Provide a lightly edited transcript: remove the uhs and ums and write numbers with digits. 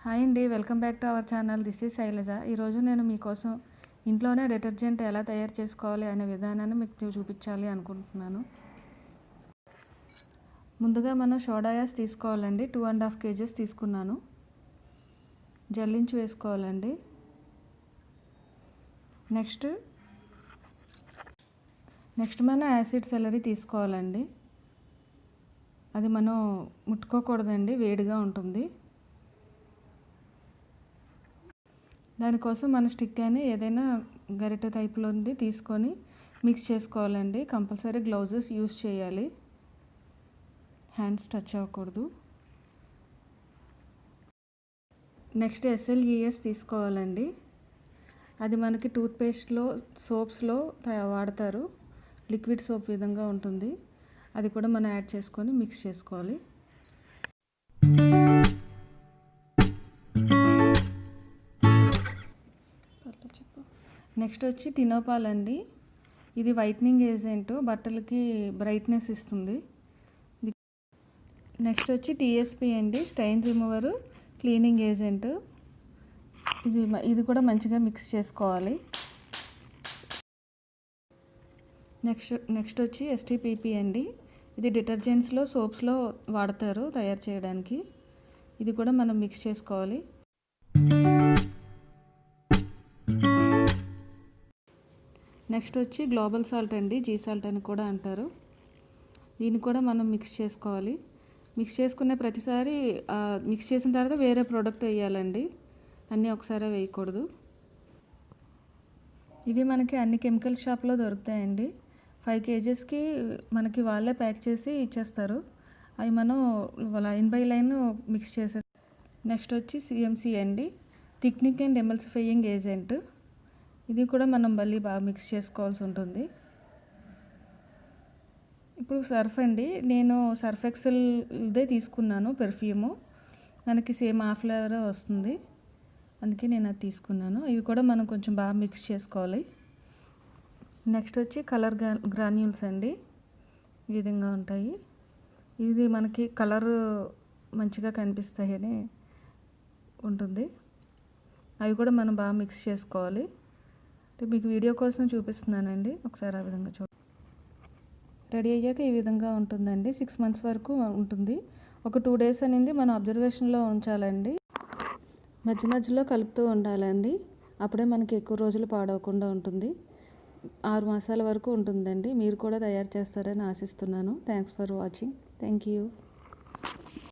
Hi అండి, welcome back to our channel. This is Shailaja. ఈరోజు నేను మీకోసం ఇంట్లోనే డిటర్జెంట్ ఎలా తయారు చేసుకోవాలి అనే విధానాన్ని మీకు చూపించాలి అనుకుంటున్నాను. ముందుగా మనం సోడా యాష్ తీసుకోవాలండి. 2.5 kgs తీసుకున్నాను. జల్లించి వేసుకోవాలండి. నెక్స్ట్ మనం యాసిడ్ సెలరీ తీసుకోవాలండి. అది మనం ముట్టుకోకూడదండి, వేడిగా ఉంటుంది. దానికోసం మన స్టిక్ అని ఏదైనా గరిటె టైప్లోది తీసుకొని మిక్స్ చేసుకోవాలండి. కంపల్సరీ గ్లౌజెస్ యూస్ చేయాలి, హ్యాండ్స్ టచ్ అవ్వకూడదు. నెక్స్ట్ SLES తీసుకోవాలండి. అది మనకి టూత్పేస్ట్లో, సోప్స్లో వాడతారు. లిక్విడ్ సోప్ విధంగా ఉంటుంది. అది కూడా మనం యాడ్ చేసుకొని మిక్స్ చేసుకోవాలి. నెక్స్ట్ వచ్చి టినోపాల్ అండి. ఇది వైట్నింగ్ ఏజెంట్, బట్టలకి బ్రైట్నెస్ ఇస్తుంది. నెక్స్ట్ వచ్చి TSP అండి, స్టెయిన్ రిమూవర్ క్లీనింగ్ ఏజెంట్. ఇది కూడా మంచిగా మిక్స్ చేసుకోవాలి. నెక్స్ట్ వచ్చి STPP అండి. ఇది డిటర్జెంట్స్లో, సోప్స్లో వాడతారు తయారు చేయడానికి. ఇది కూడా మనం మిక్స్ చేసుకోవాలి. నెక్స్ట్ వచ్చి గ్లోబల్ సాల్ట్ అండి, జీ సాల్ట్ అని కూడా అంటారు. దీన్ని కూడా మనం మిక్స్ చేసుకోవాలి. మిక్స్ చేసుకునే ప్రతిసారి మిక్స్ చేసిన తర్వాత వేరే ప్రోడక్ట్ వేయాలండి, అన్నీ ఒకసారి వేయకూడదు. ఇవి మనకి అన్ని కెమికల్ షాప్లో దొరుకుతాయండి. 5 kgsకి మనకి వాళ్ళే ప్యాక్ చేసి ఇచ్చేస్తారు. అవి మనం లైన్ బై లైన్ మిక్స్ చేసే. నెక్స్ట్ వచ్చి CMC అండి, థిక్నింగ్ అండ్ ఎమల్సిఫైయింగ్ ఏజెంట్. ఇది కూడా మనం మళ్ళీ బాగా మిక్స్ చేసుకోవాల్సి ఉంటుంది. ఇప్పుడు సర్ఫ్ అండి, నేను సర్ఫ్ ఎక్సెల్దే తీసుకున్నాను పెర్ఫ్యూము. మనకి సేమ్ ఆ ఫ్లేవర్ వస్తుంది, అందుకే నేను అది తీసుకున్నాను. ఇవి కూడా మనం కొంచెం బాగా మిక్స్ చేసుకోవాలి. నెక్స్ట్ వచ్చి కలర్ గ్రాన్యూల్స్ అండి, ఈ విధంగా ఉంటాయి. ఇది మనకి కలర్ మంచిగా కనిపిస్తాయని ఉంటుంది. అవి కూడా మనం బాగా మిక్స్ చేసుకోవాలి. మీకు వీడియో కోసం చూపిస్తున్నానండి, ఒకసారి ఆ విధంగా చూడండి. రెడీ అయ్యాక ఈ విధంగా ఉంటుందండి. 6 months వరకు ఉంటుంది. ఒక 2 days అనేది మనం అబ్జర్వేషన్లో ఉంచాలండి. మధ్యలో కలుపుతూ ఉండాలండి, అప్పుడే మనకి ఎక్కువ రోజులు పాడవకుండా ఉంటుంది. 6 మాసాల వరకు ఉంటుందండి. మీరు కూడా తయారు చేస్తారని ఆశిస్తున్నాను. Thanks for watching. Thank you.